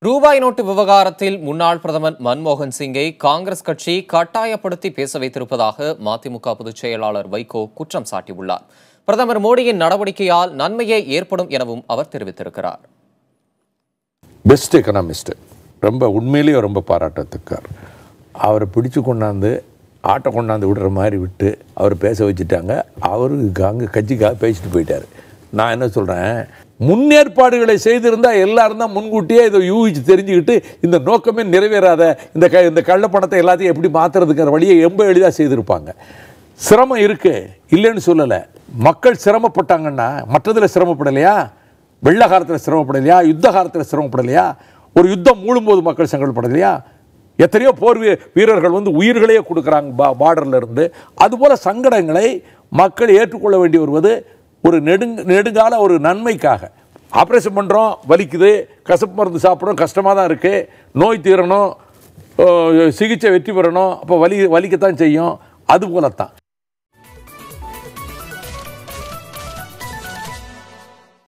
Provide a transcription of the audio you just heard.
ரூபாய் நோட்டு விவகாரத்தில் முன்னாள் பிரதமர் மன்மோகன் சிங்கை காங்கிரஸ் கட்சி கட்டாயப்படுத்தி பேச வைத்திருப்பதாக மதிமுக பொதுச் செயலாளர் வைகோ குற்றம் சாட்டியுள்ளார். பிரதமர் மோடியின் நடவடிக்கையால் நன்மையே ஏற்படும் எனவும் அவர் தெரிவித்திருக்கிறார். பெஸ்ட் எக்கனாமிஸ்ட், ரொம்ப உண்மையிலேயே ரொம்ப பாராட்டத்தக்கார். அவரை பிடிச்சு கொண்டாந்து ஆட்டை கொண்டாந்து விடுற மாதிரி விட்டு அவர் பேச வச்சுட்டாங்க. அவருக்கு அங்கே கட்சிக்காக பேசிட்டு போயிட்டார். நான் என்ன சொல்கிறேன், முன்னேற்பாடுகளை செய்திருந்தால் எல்லாரும் தான் முன்கூட்டியே இதை யூகிச்சு தெரிஞ்சுக்கிட்டு இந்த நோக்கமே நிறைவேறாத இந்த கள்ளப்பணத்தை எல்லாத்தையும் எப்படி மாற்றுறதுங்கிற வழியை ரொம்ப எளிதாக செய்திருப்பாங்க. சிரமம் இருக்குது, இல்லைன்னு சொல்லலை. மக்கள் சிரமப்பட்டாங்கன்னா மற்றதில் சிரமப்படலையா? வெள்ள காலத்தில் சிரமப்படலையா? யுத்த காலத்தில் சிரமப்படலையா? ஒரு யுத்தம் மூழும்போது மக்கள் சங்கடப்படலையா? எத்தனையோ போர் வீரர்கள் உயிர்களையே கொடுக்குறாங்க பார்டரில் இருந்து. அதுபோல் சங்கடங்களை மக்கள் ஏற்றுக்கொள்ள வேண்டி வருவது ஒரு நெடுங்கால ஒரு நன்மைக்காக. ஆப்ரேஷன் பண்ணுறோம், வலிக்குது, கசப்பு மருந்து சாப்பிட்றோம், கஷ்டமாக தான் இருக்குது, நோய் தீரணும், சிகிச்சை வெற்றி பெறணும், அப்போ வலிக்கத்தான் செய்யும். அதுபோலத்தான்